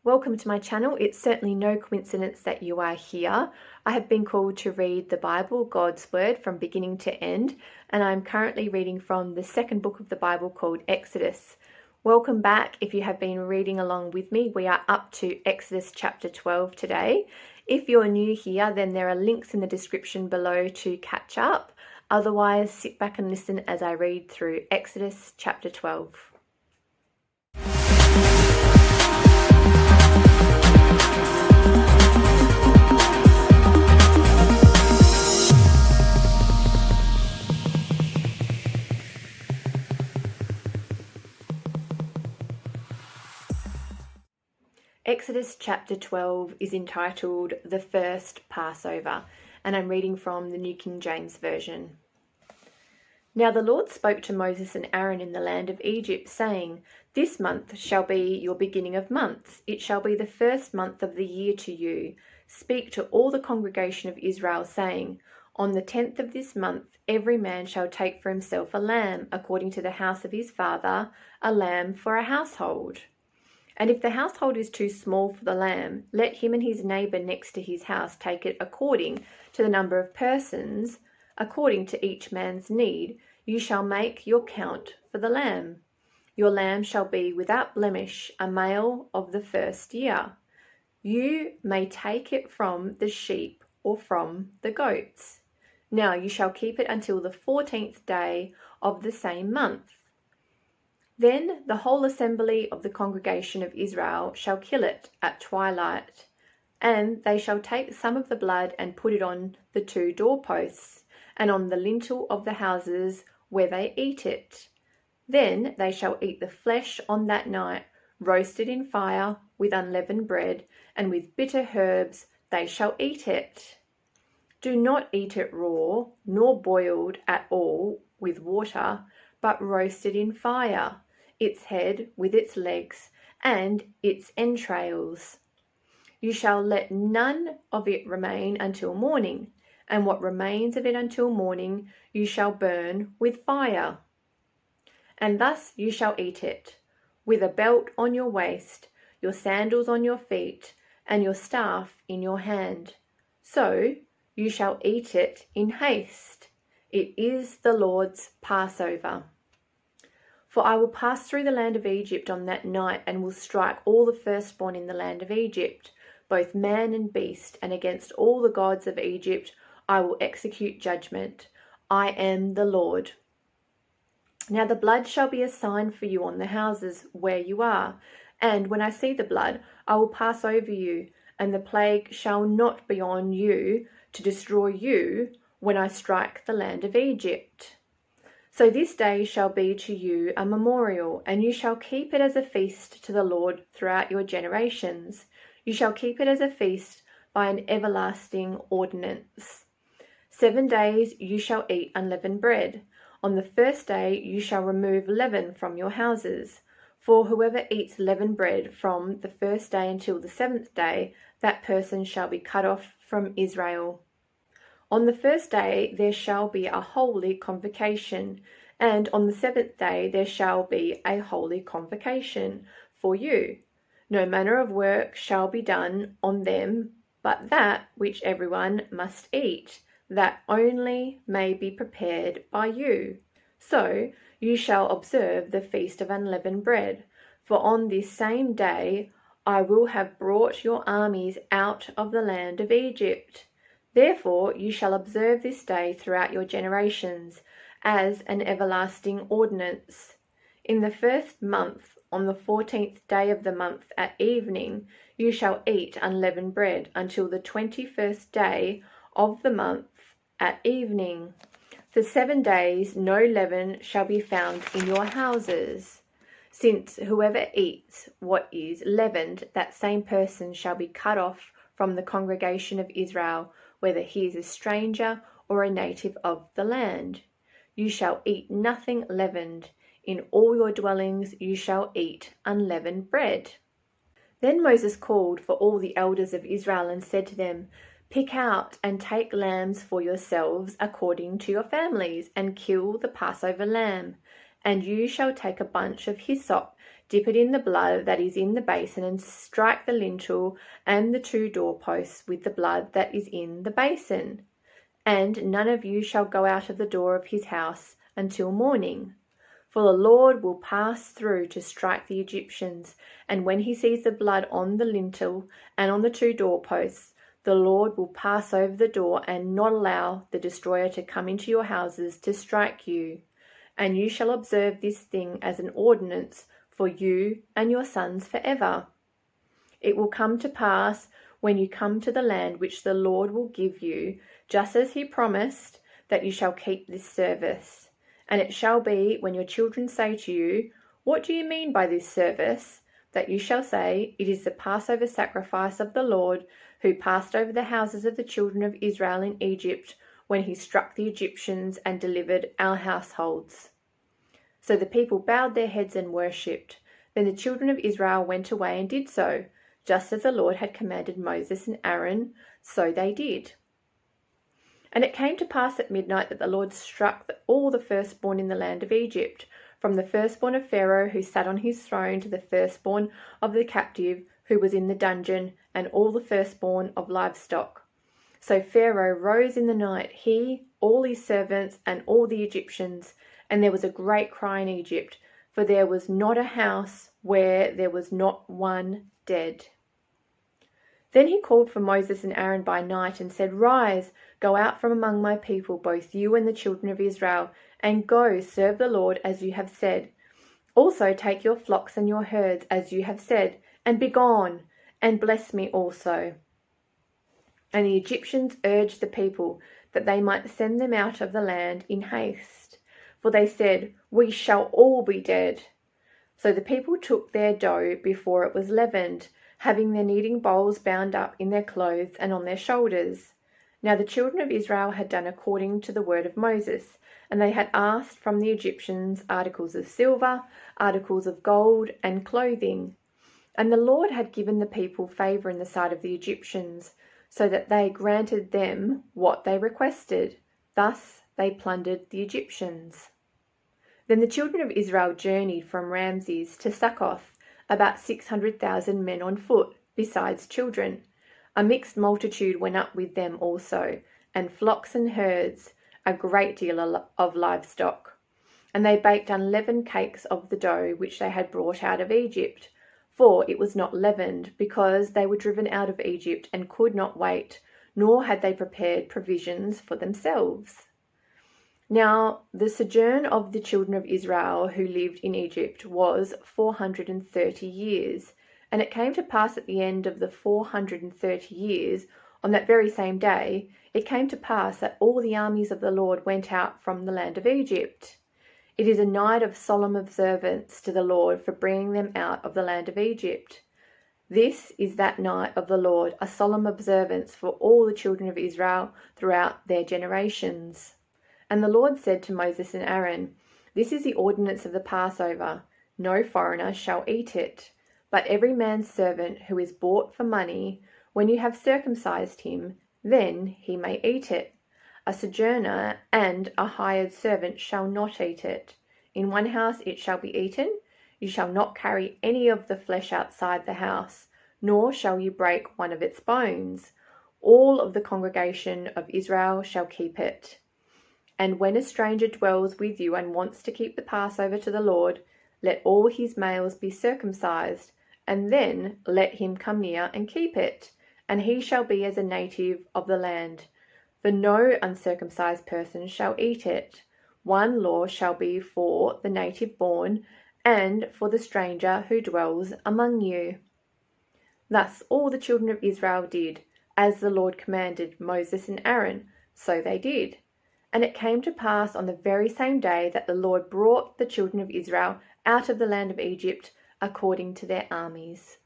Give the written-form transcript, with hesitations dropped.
Welcome to my channel. It's certainly no coincidence that you are here. I have been called to read the Bible, God's Word, from beginning to end, and I'm currently reading from the second book of the Bible called Exodus. Welcome back if you have been reading along with me. We are up to Exodus chapter 12 today. If you're new here, then there are links in the description below to catch up. Otherwise, sit back and listen as I read through Exodus chapter 12. Exodus chapter 12 is entitled The First Passover, and I'm reading from the New King James Version. Now the Lord spoke to Moses and Aaron in the land of Egypt, saying, This month shall be your beginning of months. It shall be the first month of the year to you. Speak to all the congregation of Israel, saying, On the 10th of this month every man shall take for himself a lamb, according to the house of his father, a lamb for a household. And if the household is too small for the lamb, let him and his neighbour next to his house take it according to the number of persons, according to each man's need. You shall make your count for the lamb. Your lamb shall be without blemish, a male of the first year. You may take it from the sheep or from the goats. Now you shall keep it until the 14th day of the same month. Then the whole assembly of the congregation of Israel shall kill it at twilight, and they shall take some of the blood and put it on the 2 doorposts, and on the lintel of the houses where they eat it. Then they shall eat the flesh on that night, roasted in fire with unleavened bread, and with bitter herbs they shall eat it. Do not eat it raw, nor boiled at all with water, but roasted in fire, its head with its legs and its entrails. You shall let none of it remain until morning, and what remains of it until morning you shall burn with fire. And thus you shall eat it, with a belt on your waist, your sandals on your feet, and your staff in your hand. So you shall eat it in haste. It is the Lord's Passover. For I will pass through the land of Egypt on that night, and will strike all the firstborn in the land of Egypt, both man and beast, and against all the gods of Egypt I will execute judgment. I am the Lord. Now the blood shall be a sign for you on the houses where you are, and when I see the blood, I will pass over you, and the plague shall not be on you to destroy you when I strike the land of Egypt. So this day shall be to you a memorial, and you shall keep it as a feast to the Lord throughout your generations. You shall keep it as a feast by an everlasting ordinance. 7 days you shall eat unleavened bread. On the first day you shall remove leaven from your houses. For whoever eats leavened bread from the first day until the 7th day, that person shall be cut off from Israel. On the first day there shall be a holy convocation, and on the 7th day there shall be a holy convocation for you. No manner of work shall be done on them, but that which everyone must eat, that only may be prepared by you. So you shall observe the feast of unleavened bread, for on this same day I will have brought your armies out of the land of Egypt. Therefore you shall observe this day throughout your generations as an everlasting ordinance. In the first month, on the 14th day of the month at evening, you shall eat unleavened bread until the 21st day of the month at evening. For 7 days no leaven shall be found in your houses. Since whoever eats what is leavened, that same person shall be cut off from the congregation of Israel, whether he is a stranger or a native of the land. You shall eat nothing leavened. In all your dwellings you shall eat unleavened bread. Then Moses called for all the elders of Israel and said to them, Pick out and take lambs for yourselves according to your families, and kill the Passover lamb. And you shall take a bunch of hyssop, dip it in the blood that is in the basin, and strike the lintel and the 2 doorposts with the blood that is in the basin. And none of you shall go out of the door of his house until morning. For the Lord will pass through to strike the Egyptians, and when he sees the blood on the lintel and on the 2 doorposts, the Lord will pass over the door and not allow the destroyer to come into your houses to strike you. And you shall observe this thing as an ordinance for you and your sons forever. It will come to pass when you come to the land which the Lord will give you, just as he promised, that you shall keep this service. And it shall be, when your children say to you, "What do you mean by this service?" that you shall say, "It is the Passover sacrifice of the Lord, who passed over the houses of the children of Israel in Egypt, when he struck the Egyptians and delivered our households." So the people bowed their heads and worshipped. Then the children of Israel went away and did so, just as the Lord had commanded Moses and Aaron, so they did. And it came to pass at midnight that the Lord struck all the firstborn in the land of Egypt, from the firstborn of Pharaoh who sat on his throne to the firstborn of the captive who was in the dungeon, and all the firstborn of livestock. So Pharaoh rose in the night, he, all his servants, and all the Egyptians, and there was a great cry in Egypt, for there was not a house where there was not one dead. Then he called for Moses and Aaron by night and said, "Rise, go out from among my people, both you and the children of Israel, and go serve the Lord as you have said. Also take your flocks and your herds as you have said, and be gone, and bless me also." And the Egyptians urged the people that they might send them out of the land in haste, for they said, "We shall all be dead." So the people took their dough before it was leavened, having their kneading bowls bound up in their clothes and on their shoulders. Now the children of Israel had done according to the word of Moses, and they had asked from the Egyptians articles of silver, articles of gold, and clothing. And the Lord had given the people favour in the sight of the Egyptians, so that they granted them what they requested. Thus they plundered the Egyptians. Then the children of Israel journeyed from Ramses to Succoth, about 600,000 men on foot, besides children. A mixed multitude went up with them also, and flocks and herds, a great deal of livestock. And they baked unleavened cakes of the dough which they had brought out of Egypt, for it was not leavened, because they were driven out of Egypt and could not wait, nor had they prepared provisions for themselves. Now the sojourn of the children of Israel who lived in Egypt was 430 years. And it came to pass at the end of the 430 years, on that very same day, it came to pass that all the armies of the Lord went out from the land of Egypt. It is a night of solemn observance to the Lord for bringing them out of the land of Egypt. This is that night of the Lord, a solemn observance for all the children of Israel throughout their generations. And the Lord said to Moses and Aaron, "This is the ordinance of the Passover. No foreigner shall eat it, but every man's servant who is bought for money, when you have circumcised him, then he may eat it. A sojourner and a hired servant shall not eat it. In one house it shall be eaten. You shall not carry any of the flesh outside the house, nor shall you break one of its bones. All of the congregation of Israel shall keep it. And when a stranger dwells with you and wants to keep the Passover to the Lord, let all his males be circumcised, and then let him come near and keep it, and he shall be as a native of the land. For no uncircumcised person shall eat it. One law shall be for the native born, and for the stranger who dwells among you." Thus all the children of Israel did, as the Lord commanded Moses and Aaron, so they did. And it came to pass on the very same day that the Lord brought the children of Israel out of the land of Egypt according to their armies.